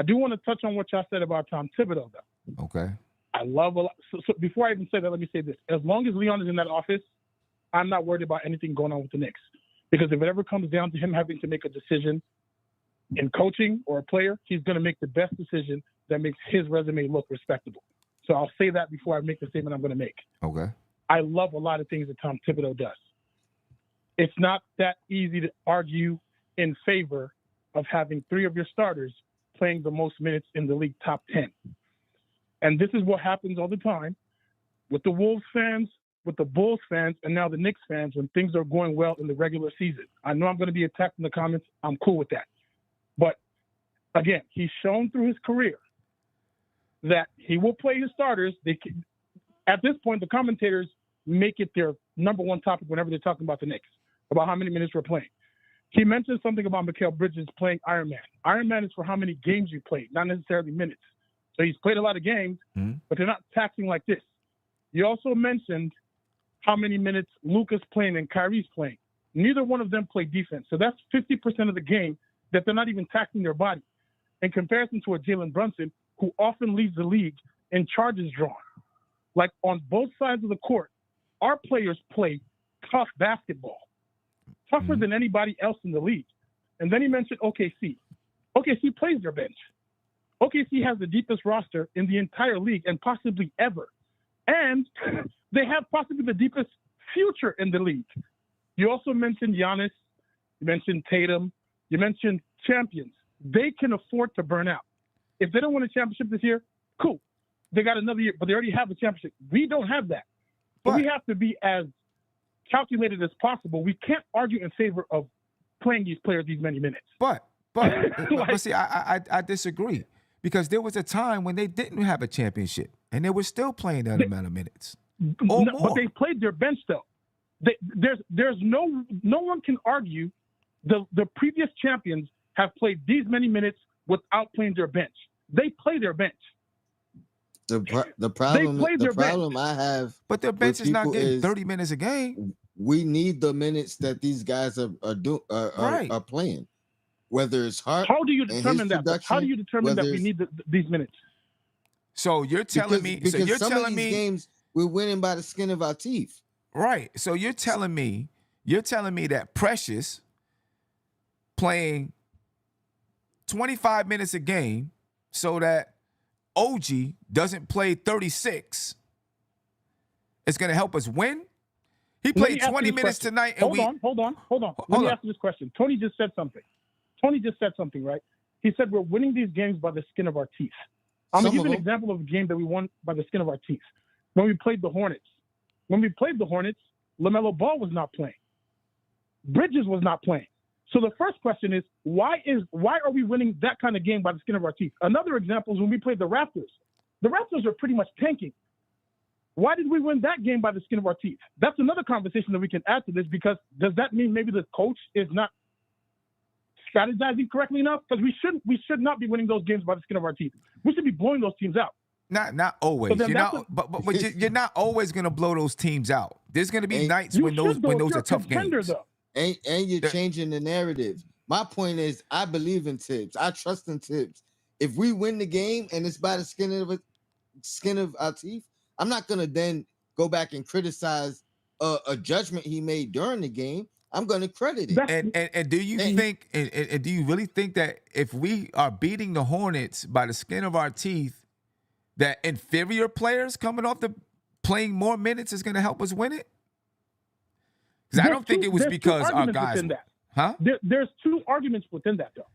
I do want to touch on what y'all said about Tom Thibodeau, though. Okay. I love a lot. So before I even say that, let me say this. As long as Leon is in that office, I'm not worried about anything going on with the Knicks. Because if it ever comes down to him having to make a decision in coaching or a player, he's going to make the best decision that makes his resume look respectable. So I'll say that before I make the statement I'm going to make. Okay. I love a lot of things that Tom Thibodeau does. It's not that easy to argue in favor of having 3 of your starters playing the most minutes in the league top 10. And this is what happens all the time with the Wolves fans, with the Bulls fans, and now the Knicks fans when things are going well in the regular season. I know I'm going to be attacked in the comments. I'm cool with that. But, again, he's shown through his career that he will play his starters. At this point, the commentators make it their number one topic whenever they're talking about the Knicks, about how many minutes we're playing. He mentioned something about Mikal Bridges playing Iron Man. Iron Man is for how many games you played, not necessarily minutes. So he's played a lot of games, but they're not taxing like this. You also mentioned how many minutes Luka's playing and Kyrie's playing. Neither one of them play defense. So that's 50% of the game that they're not even taxing their body. In comparison to a Jalen Brunson, who often leads the league in charges drawn. Like on both sides of the court, our players play tough basketball, tougher than anybody else in the league. And then he mentioned OKC. OKC plays their bench. OKC has the deepest roster in the entire league and possibly ever. And they have possibly the deepest future in the league. You also mentioned Giannis. You mentioned Tatum. You mentioned champions. They can afford to burn out. If they don't win a championship this year, cool. They got another year, but they already have a championship. We don't have that. So we have to be as calculated as possible. We can't argue in favor of playing these players these many minutes. But see, I disagree. Because there was a time when they didn't have a championship, and they were still playing that amount of minutes. Or more. But they played their bench, though. There's no one can argue the previous champions have played these many minutes without playing their bench. They play their bench. The problem I have, but their bench is not getting 30 minutes a game. We need the minutes that these guys are playing. Whether it's hard, how do you determine that? How do you determine that we need these minutes? So you're telling me. Because some of these games we're winning by the skin of our teeth. Right. So you're telling me that Precious playing 25 minutes a game, so that OG doesn't play 36. It's going to help us win. He played 20 minutes tonight, and hold on. Let me ask you this question. Tony just said something, right? He said we're winning these games by the skin of our teeth. I'm going to give you an example of a game that we won by the skin of our teeth. When we played the Hornets. LaMelo Ball was not playing. Bridges was not playing. So the first question is, why are we winning that kind of game by the skin of our teeth? Another example is when we played the Raptors. The Raptors are pretty much tanking. Why did we win that game by the skin of our teeth? That's another conversation that we can add to this, because does that mean maybe the coach is not strategizing correctly enough? Because we should not be winning those games by the skin of our teeth. We should be blowing those teams out. Not always. But you're not always going to blow those teams out. There's going to be nights when those are tough games. Though. And you're changing the narrative. My point is, I believe in Tibbs. I trust in Tibbs. If we win the game and it's by the skin of our teeth, I'm not going to then go back and criticize a judgment he made during the game. I'm going to credit it. And do you think? And do you really think that if we are beating the Hornets by the skin of our teeth, that inferior players coming off the playing more minutes is going to help us win it? Because I don't think it was because our guys. Huh? There's 2 arguments within that, though.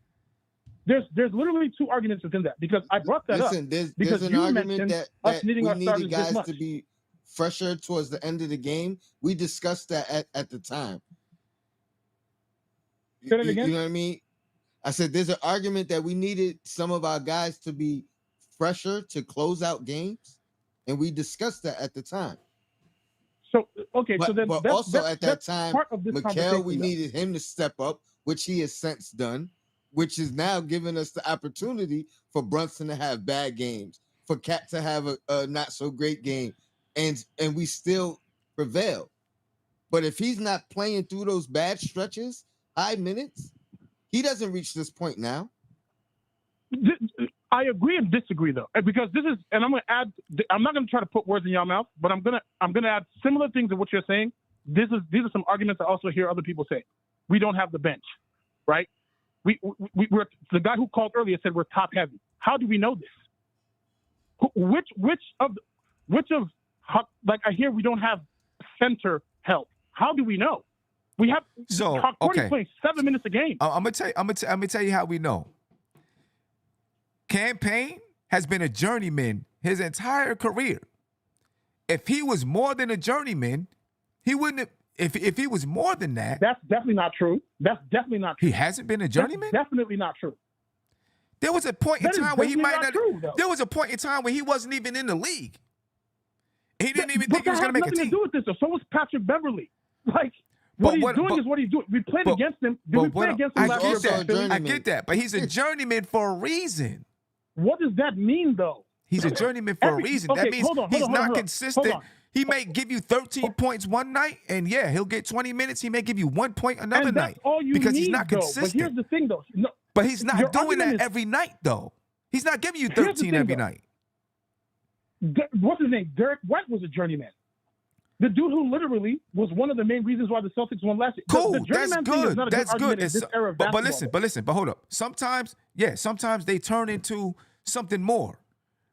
There's literally 2 arguments within that, because I brought that up. There's an argument that we needed guys to be fresher towards the end of the game. We discussed that at the time. Say that again? You know what I mean? I said there's an argument that we needed some of our guys to be fresher to close out games, and we discussed that at the time. So okay, but, so then but that's, also that's, at that time, Mikal, we needed him to step up, which he has since done, which is now giving us the opportunity for Brunson to have bad games, for Cat to have a not so great game, and we still prevail. But if he's not playing through those bad stretches, high minutes, he doesn't reach this point now. I agree and disagree though, because this is, and I'm going to add. I'm not going to try to put words in your mouth, but I'm going to add similar things to what you're saying. These are some arguments I also hear other people say. We don't have the bench, right? We're the guy who called earlier said we're top heavy. How do we know this? Which of like I hear we don't have center help. How do we know? We have okay. playing 7 minutes a game. I'm gonna tell you how we know. Cam Payne has been a journeyman his entire career. If he was more than a journeyman, he wouldn't have. If he was more than that, that's definitely not true. That's definitely not true. He hasn't been a journeyman. That's definitely not true. There was a point in time where he might not. True, there was a point in time where he wasn't even in the league. He didn't even think he was going to make a team. That has nothing to do with this. So was Patrick Beverly. Like what he's doing is what he's doing. We played against him. Did we play against him last year? I get that, but he's a journeyman for a reason. What does that mean, though? He's a journeyman for a reason. Okay, that means he's not consistent. consistent. He may give you 13 points one night, and yeah, he'll get 20 minutes. He may give you 1 point another night because he's not consistent. But here's the thing, though. No, but he's not doing that every night, though. He's not giving you 13 every night. What's his name? Derek White was a journeyman. The dude who literally was one of the main reasons why the Celtics won last year. Cool, that's good. That's good. But listen, hold up. Sometimes they turn into something more,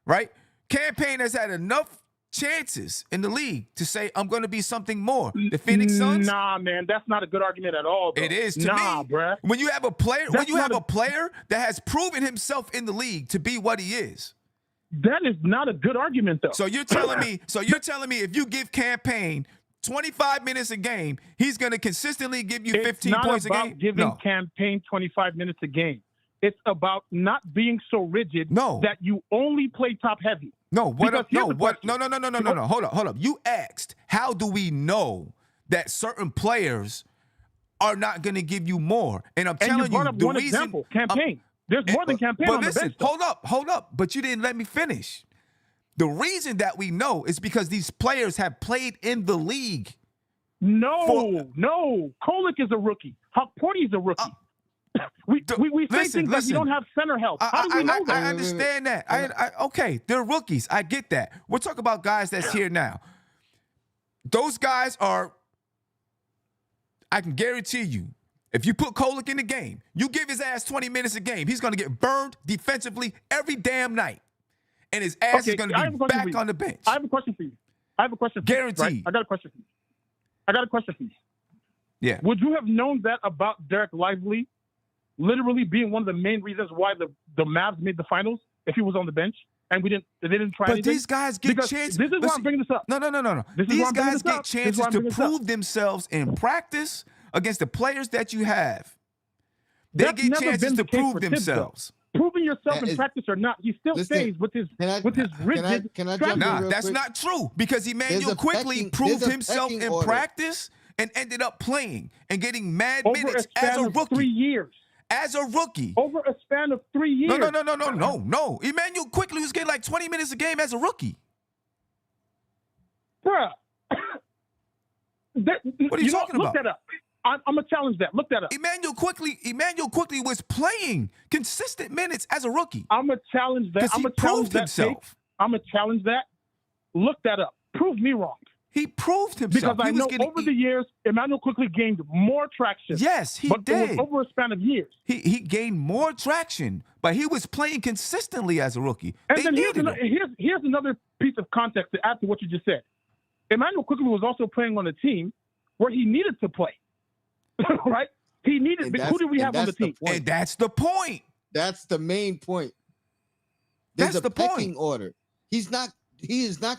right? Cam Payne has had enough chances in the league to say, I'm going to be something more. The Phoenix Suns? Nah, man, that's not a good argument at all, though. It is to me. Bruh. When you have a player, player that has proven himself in the league to be what he is. That is not a good argument, though. So you're telling me if you give Cam Payne 25 minutes a game, he's going to consistently give you 15 points a game? It's not about giving Cam Payne 25 minutes a game. It's about not being so rigid that you only play top heavy. No. Hold up. You asked, how do we know that certain players are not going to give you more? And I'm telling you, the reason. Example, Cam Payne. There's more than Cam Payne on the bench. Hold up. But you didn't let me finish. The reason that we know is because these players have played in the league. No. Kolek is a rookie. Porty's a rookie. We say things like we don't have center help. How do we know that? I understand that. Okay, they're rookies. I get that. We're talking about guys that's here now. Those guys are, I can guarantee you, if you put Kolek in the game, you give his ass 20 minutes a game, he's going to get burned defensively every damn night. And his ass is going to be back on the bench. I have a question for you. Guaranteed. Right? I got a question for you. Yeah. Would you have known that about Derek Lively literally being one of the main reasons why the Mavs made the finals if he was on the bench and they didn't try anything? But these guys get chances. This is why I'm bringing this up. No. These guys get chances to prove themselves in practice against the players that you have. They get chances to prove themselves. Proving yourself in practice or not, he still stays with his rigid. That's not true because Emmanuel quickly proved himself in practice and ended up playing and getting mad minutes as a rookie. 3 years. As a rookie. Over a span of 3 years. No. Emmanuel quickly was getting like 20 minutes a game as a rookie. Bruh. What are you talking about? Look that up. I'm going to challenge that. Look that up. Emmanuel quickly was playing consistent minutes as a rookie. I'm going to challenge that. Because he proved himself. I'm going to challenge that. Look that up. Prove me wrong. He proved himself. Because I know over the years, Emmanuel quickly gained more traction. Yes, he did. But it was over a span of years. He gained more traction, but he was playing consistently as a rookie. And then here's another piece of context to add to what you just said. Emmanuel quickly was also playing on a team where he needed to play. Right? He needed. Who did we have on the team? And that's the point. That's the main point. There's a pecking order. He is not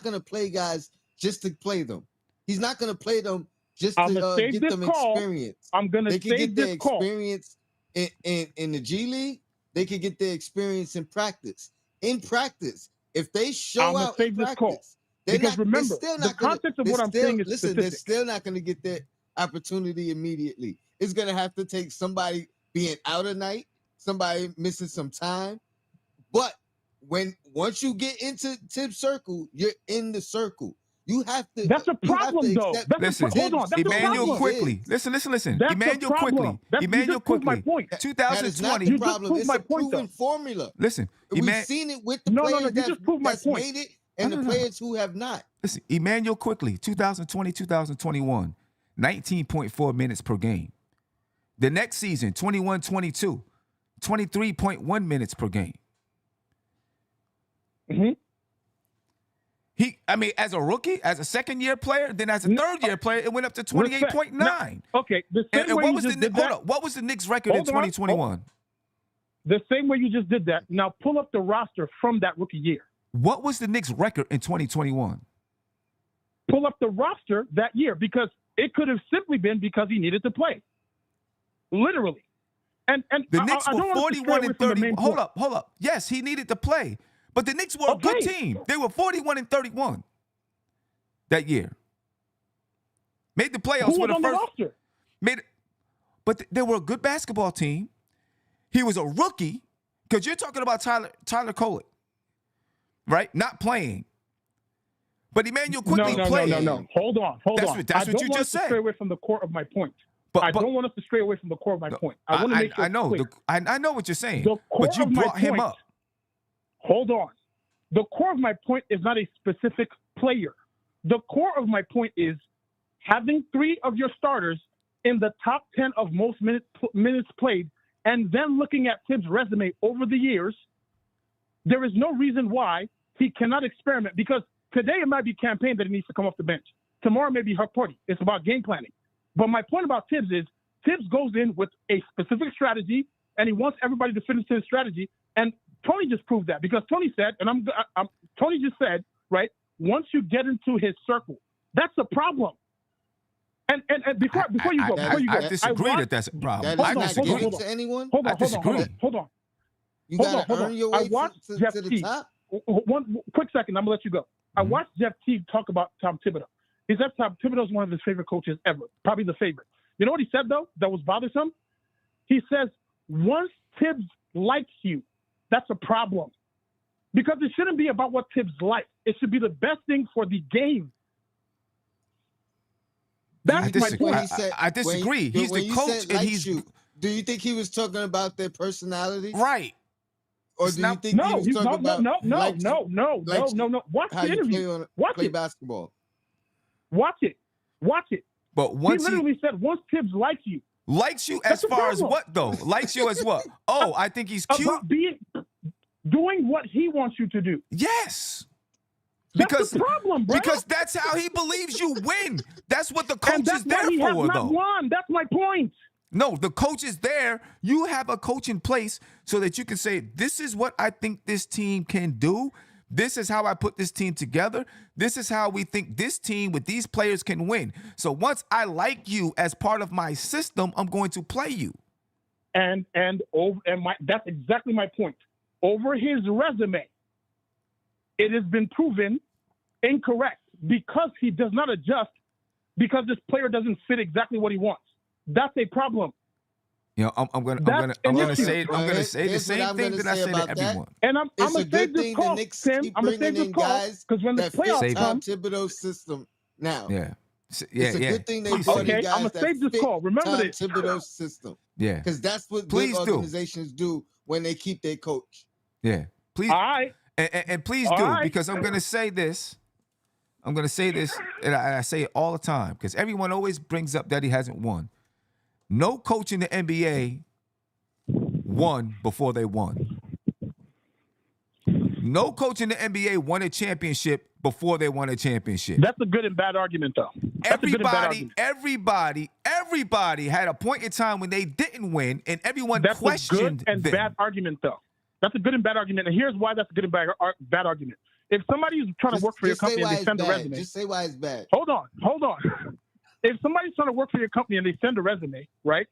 going to play guys just to play them. He's not going to play them just to get them experience. I'm going to They can get their experience in the G League. They can get their experience in practice. In practice, if they show out in practice, because remember, the context of what I'm saying is specific. They're still not going to get their opportunity immediately. It's going to have to take somebody being out at night, somebody missing some time. But once you get into Tibbs' circle, you're in the circle. You have to. That's a problem, though. Listen, hold on. That's Emmanuel quickly. Listen. That's Emmanuel quickly. Emmanuel quickly. 2020. That is not the problem. It's a proven formula. Listen, we've seen it with the players that's made it and the players who have not. Listen, Emmanuel quickly. 2020, 2021, 19.4 minutes per game. The next season, 21-22, 23.1 minutes per game. Mm-hmm. As a rookie, as a second-year player, then as a third-year player, it went up to 28.9. Okay, the same way you just did that. What was the Knicks record in 2021? The same way you just did that. Now pull up the roster from that rookie year. What was the Knicks record in 2021? Pull up the roster that year, because it could have simply been because he needed to play. Literally. And the Knicks were 41-30. Hold up. Yes, he needed to play. But the Knicks were a good team. They were 41-31 that year. Made the playoffs for the first. The roster? But they were a good basketball team. He was a rookie, because you're talking about Tyler Kolek, right? Not playing. But Emmanuel quickly played. No. Hold on. That's what you just said. I don't want us to stray away from the core of my point. I don't want us to stray away from the core of my point. I want to make sure I know. clear. I know what you're saying. But you brought him up. Hold on. The core of my point is not a specific player. The core of my point is having 3 of your starters in the top 10 of most minutes played, and then looking at Tibbs' resume over the years, there is no reason why he cannot experiment, because today it might be campaign that he needs to come off the bench. Tomorrow may be her party. It's about game planning. But my point about Tibbs is Tibbs goes in with a specific strategy, and he wants everybody to fit into his strategy. And Tony just proved that, because Tony said, and Tony just said, right, once you get into his circle, that's a problem. And before you go, I disagree that that's a problem. I disagree to anyone. Hold on. You got to earn your way to the top. One quick second, I'm gonna let you go. I watched Jeff Teague talk about Tom Thibodeau. He said Tom Thibodeau is one of his favorite coaches ever, probably the favorite. You know what he said, though, that was bothersome? He says, once Tibbs likes you, that's a problem. Because it shouldn't be about what Tibbs likes. It should be the best thing for the game. That's my point. I disagree. He's the coach, and he's... Do you think he was talking about their personality? Right. Or do you think he was talking about... No. Watch the interview. Play basketball. Watch it. But once he literally said, once Tibbs likes you. Likes you as far as what, though? Likes you as what? Oh, I think he's cute. About doing what he wants you to do. Yes. That's the problem, bro. Because that's how he believes you win. That's what the coach is there he for, has though. Not won. That's my point. No, the coach is there. You have a coach in place so that you can say, this is what I think this team can do. This is how I put this team together. This is how we think this team with these players can win. So once I like you as part of my system, I'm going to play you. And that's exactly my point. Over his resume, it has been proven incorrect because he does not adjust because this player doesn't fit exactly what he wants. That's a problem. You know, I'm gonna say the same thing that I say to everyone. And I'm gonna say this call, Tim. I'm gonna say this call because when the playoffs come, Tom Thibodeau's system now. Yeah. It's a good thing they brought in guys I'm gonna save this call. Remember Tom this. Thibodeau's system. Yeah. Because that's what good organizations do when they keep their coach. Yeah. Please. All right. And please do, because I'm gonna say this. And I say it all the time because everyone always brings up that he hasn't won. No coach in the NBA won before they won. No coach in the NBA won a championship before they won a championship. That's a good and bad argument, though. Everybody had a point in time when they didn't win, and everyone questioned them. That's a good and bad argument, though. That's a good and bad argument, and here's why that's a good and bad argument. If somebody is trying to work for your company and they send a resume, just say why it's bad. Hold on. If somebody's trying to work for your company and they send a resume, right?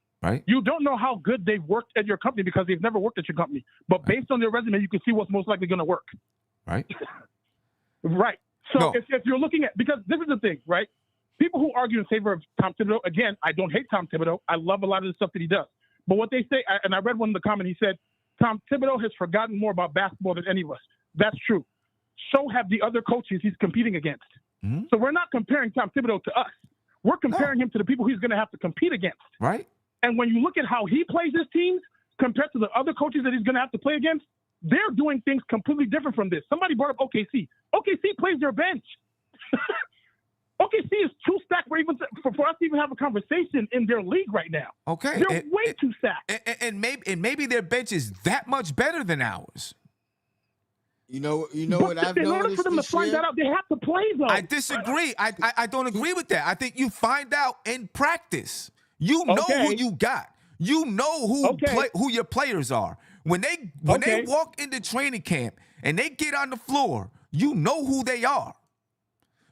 You don't know how good they've worked at your company because they've never worked at your company. But based on their resume, you can see what's most likely going to work. Right. Right. So if you're looking at, because this is the thing, right? People who argue in favor of Tom Thibodeau, again, I don't hate Tom Thibodeau. I love a lot of the stuff that he does. But what they say, and I read one in the comment, he said, Tom Thibodeau has forgotten more about basketball than any of us. That's true. So have the other coaches he's competing against. Mhm. So we're not comparing Tom Thibodeau to us. We're comparing him to the people he's going to have to compete against. Right. And when you look at how he plays his teams compared to the other coaches that he's going to have to play against, they're doing things completely different from this. Somebody brought up OKC. OKC plays their bench. OKC is too stacked for us to even have a conversation in their league right now. Okay. They're way too stacked. And maybe their bench is that much better than ours. You know what I've noticed in order for them to find that out, they have to play though. I disagree. I don't agree with that. I think you find out in practice. You know who you got. You know who your players are. When they walk into training camp and they get on the floor, you know who they are.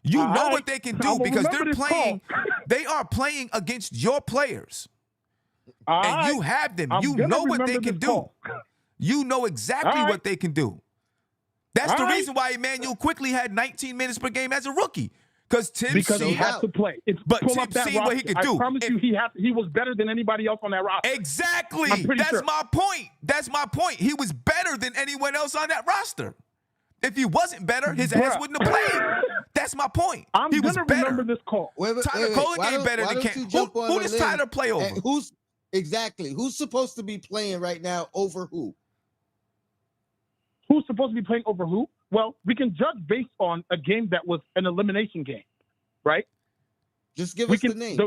You know what they can do because they're playing. They are playing against your players, and you have them. You know what they can do. You know exactly what they can do. That's the reason why Emmanuel quickly had 19 minutes per game as a rookie. Because he has to play. But Tim seen what he could do. I promise you, he was better than anybody else on that roster. Exactly. That's my point. That's my point. He was better than anyone else on that roster. If he wasn't better, his ass wouldn't have played. That's my point. He was better. Remember this call. Tyler Colin ain't better than Cam. Who does Tyler play over? Who's supposed to be playing right now over who? Who's supposed to be playing over who? Well, we can judge based on a game that was an elimination game, right? Just give us the names.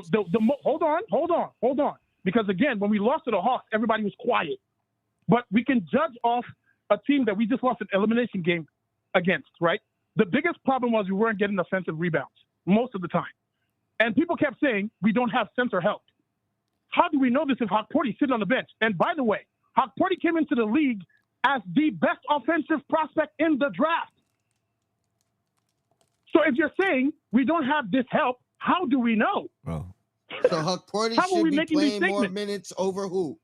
Hold on. Because again, when we lost to the Hawks, everybody was quiet. But we can judge off a team that we just lost an elimination game against, right? The biggest problem was we weren't getting offensive rebounds most of the time. And people kept saying we don't have center help. How do we know this if Hawkporty's sitting on the bench? And by the way, Hawkporty came into the league as the best offensive prospect in the draft. So if you're saying we don't have this help, how do we know? Bro. So Hawkporty should be playing more minutes over who?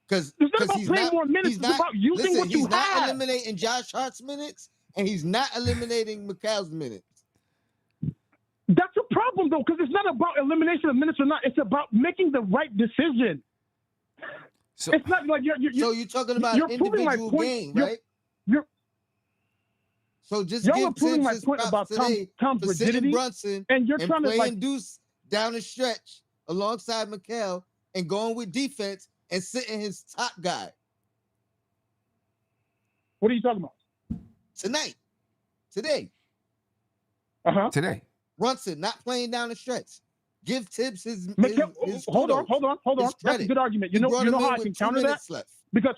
Because he's not more minutes. It's about using what you have. He's not eliminating Josh Hart's minutes, and he's not eliminating McCall's minutes. That's a problem, though, because it's not about elimination of minutes or not. It's about making the right decision. So it's not like you're so you're talking about individual game, right? So just give Tim his props about today Tom's for sitting Brunson and you're trying playing to like Deuce down the stretch alongside McCall and going with defense and sitting his top guy. What are you talking about? Today. Today. Brunson not playing down the stretch. Give Tibbs his hold on. That's a good argument. You know how I can counter that? Because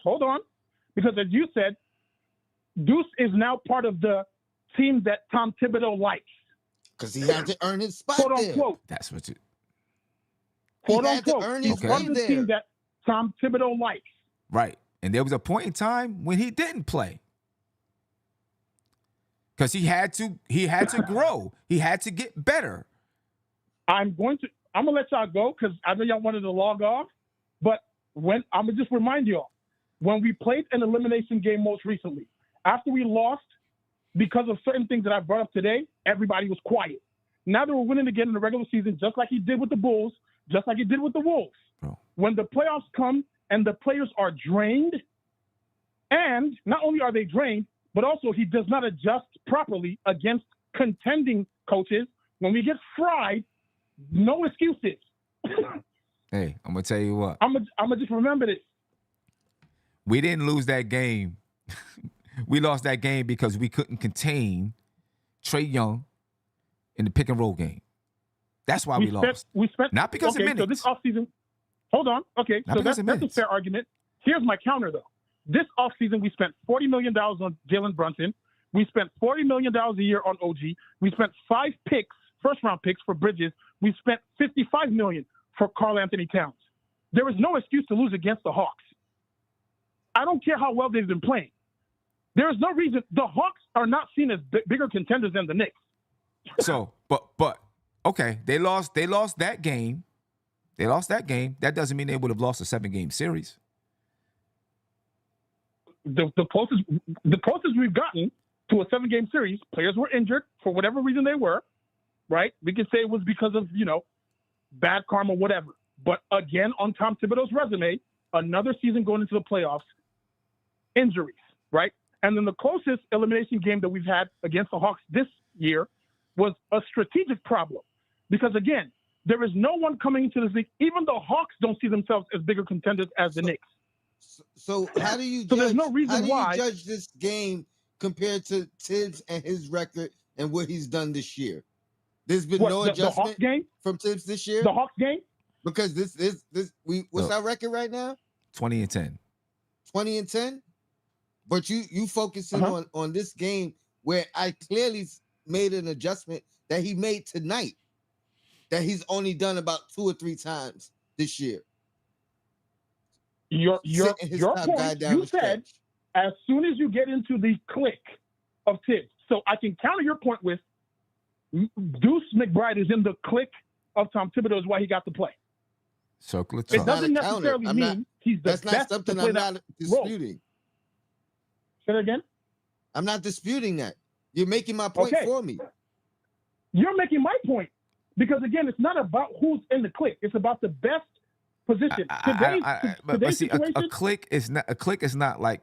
because as you said, Deuce is now part of the team that Tom Thibodeau likes. Because he had to earn his spot quote unquote. That's what you quote unquote. He's part of the team that Tom Thibodeau likes. Right. And there was a point in time when he didn't play. Because he had to grow. He had to get better. I'm gonna let y'all go because I know y'all wanted to log off. But I'm gonna just remind y'all, when we played an elimination game most recently, after we lost because of certain things that I brought up today, everybody was quiet. Now that we're winning again in the regular season, just like he did with the Bulls, just like he did with the Wolves. Bro. When the playoffs come and the players are drained, and not only are they drained, but also he does not adjust properly against contending coaches. When we get fried, no excuses. Hey, I'm gonna tell you what. I'm gonna just remember this. We didn't lose that game. We lost that game because we couldn't contain Trae Young in the pick and roll game. That's why we lost. We spent not because of minutes. So this offseason, hold on. Okay, so that's a fair argument. Here's my counter though. This offseason, we spent $40 million on Jalen Brunson. We spent $40 million a year on OG. We spent 5 picks, first-round picks for Bridges. We spent $55 million for Karl Anthony Towns. There is no excuse to lose against the Hawks. I don't care how well they've been playing. There is no reason. The Hawks are not seen as bigger contenders than the Knicks. So, but okay, they lost that game. They lost that game. That doesn't mean they would have lost a 7-game series. The closest we've gotten to a 7-game series, players were injured for whatever reason they were, right? We could say it was because of, bad karma, whatever. But again, on Tom Thibodeau's resume, another season going into the playoffs, injuries, right? And then the closest elimination game that we've had against the Hawks this year was a strategic problem. Because, again, there is no one coming into this league. Even the Hawks don't see themselves as bigger contenders as the Knicks. So how do you So judge, there's no reason how do why you judge this game compared to Tibbs and his record and what he's done this year? There's been no adjustment the Hawks game? from Tibbs this year? The Hawks game? Because what's our record right now? 20-10. 20-10? But you focusing on this game where I clearly made an adjustment that he made tonight that he's only done about 2 or 3 times this year. Your point, you said, as soon as you get into the click of Tibbs. So I can counter your point with Deuce McBride is in the click of Tom Thibodeau is why he got the play. Circle it. It doesn't necessarily mean he's the best. That's not something I'm not disputing. Say that again? I'm not disputing that. You're making my point for me. You're making my point. Because, again, it's not about who's in the click. It's about the best position. But see, a click is not like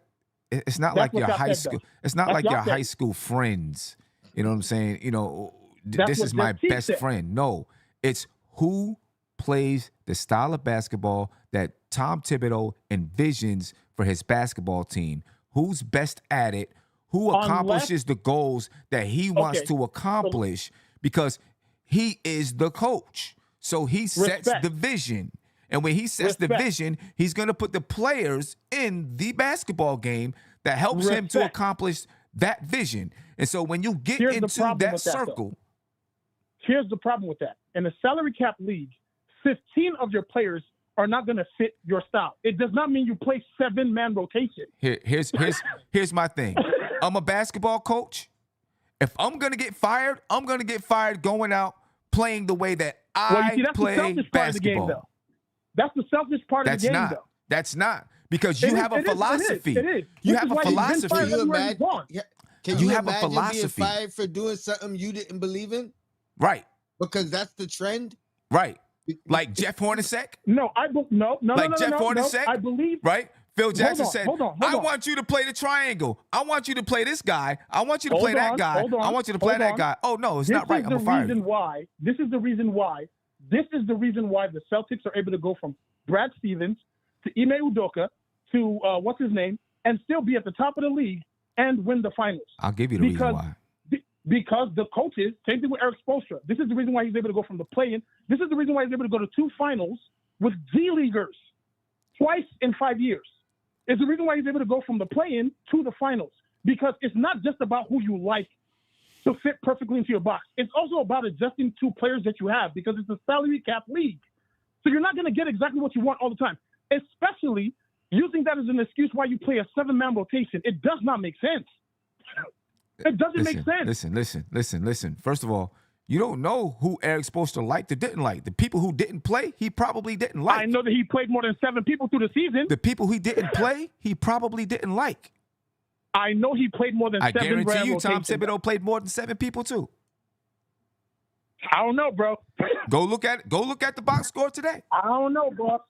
it's not like your high school. It's not like your high school friends. You know what I'm saying? You know, this is my best friend. No, it's who plays the style of basketball that Tom Thibodeau envisions for his basketball team. Who's best at it? Who accomplishes the goals that he wants to accomplish? Because he is the coach. So he sets the vision. And when he sets the vision, he's going to put the players in the basketball game that helps him to accomplish that vision. And so when you get into that circle. Here's the problem with that. In a salary cap league, 15 of your players are not going to fit your style. It does not mean you play 7-man rotation. Here's my thing. I'm a basketball coach. If I'm going to get fired, I'm going to get fired going out playing the way that I play basketball. That's the selfish part of the game, though. That's not. Because you have a philosophy. It is. You have a philosophy. Can you have a philosophy being fired for doing something you didn't believe in? Right. Because that's the trend? Right. Like Jeff Hornacek? No, Jeff Hornacek? I believe. Right? Phil Jackson said, hold on. I want you to play the triangle. I want you to play this guy. I want you to play that guy. I want you to play that guy. Oh, no, it's not right. I'm going to fire you. This is the reason why the Celtics are able to go from Brad Stevens to Ime Udoka to what's his name and still be at the top of the league and win the finals. I'll give you the reason why. Because the coaches, same thing with Eric Spoelstra. This is the reason why he's able to go from the play-in. This is the reason why he's able to go to 2 finals with D-leaguers twice in 5 years. It's the reason why he's able to go from the play-in to the finals. Because it's not just about who you like to fit perfectly into your box. It's also about adjusting to players that you have because it's a salary cap league. So you're not going to get exactly what you want all the time, especially using that as an excuse why you play a 7-man rotation. It does not make sense. It doesn't make sense. Listen. First of all, you don't know who Eric Spoelstra liked or didn't like. The people who didn't play, he probably didn't like. I know that he played more than 7 people through the season. The people he didn't play, he probably didn't like. I know he played more than 7. I guarantee you Tom Thibodeau played more than 7 people too. I don't know, bro. Go look at the box score today. I don't know, boss.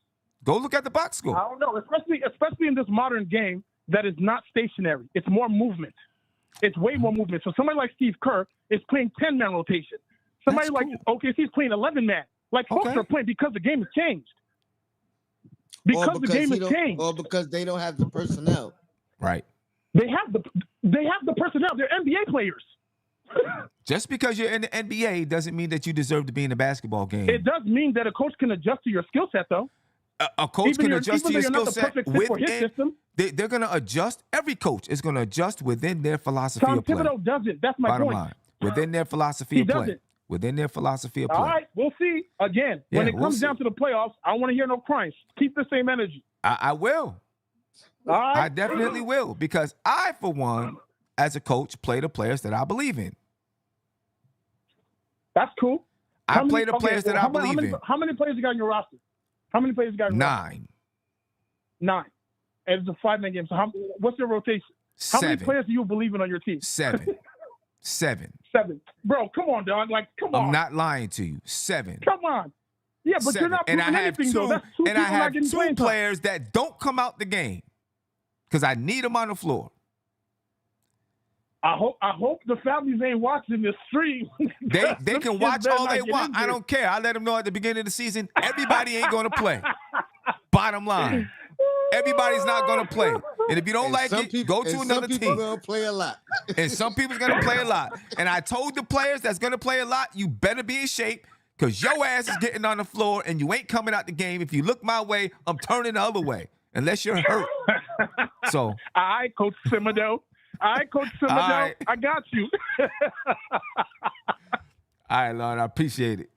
Go look at the box score. I don't know, especially in this modern game that is not stationary. It's more movement. It's way more movement. So somebody like Steve Kerr is playing 10-man rotation. Somebody like OKC is playing 11-man. Like folks are playing because the game has changed. Because the game has changed. Or because they don't have the personnel. Right. They have the personnel. They're NBA players. Just because you're in the NBA doesn't mean that you deserve to be in the basketball game. It does mean that a coach can adjust to your skill set, though. A coach can adjust to your skill set within. They're going to adjust. Every coach is going to adjust within their philosophy of play. Tom Thibodeau doesn't. That's my Bottom point. line. Within their philosophy of play. Doesn't. Within their philosophy of play. All right, we'll see. Again, when it comes down to the playoffs, I don't want to hear no crying. Keep the same energy. I will. All right. I definitely will because I, for one, as a coach, play the players that I believe in. That's cool. I play the players that I believe in. How many players you got in your roster? How many players you got in your roster? 9. And it's a 5-man game. So what's your rotation? 7. How many players do you believe in on your team? 7. 7. Bro, come on, dog. Come on. I'm not lying to you. 7. Come on. Yeah, but 7. You're not proving anything, though. That's 2 and I have 2 players that don't come out the game because I need them on the floor. I hope the families ain't watching this stream. They can watch all they want. I don't care. I let them know at the beginning of the season, everybody ain't going to play. Bottom line. Everybody's not going to play. And if you don't like it, go to another team. Some people going to play a lot. And some people's going to play a lot. And I told the players that's going to play a lot, you better be in shape because your ass is getting on the floor and you ain't coming out the game. If you look my way, I'm turning the other way unless you're hurt. So. All right, Coach Thibodeau. Right. I got you. All right, Lord, I appreciate it.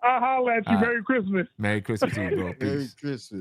I'll holler at you. All right. Merry Christmas. Merry Christmas to you, bro. Peace. Merry Christmas.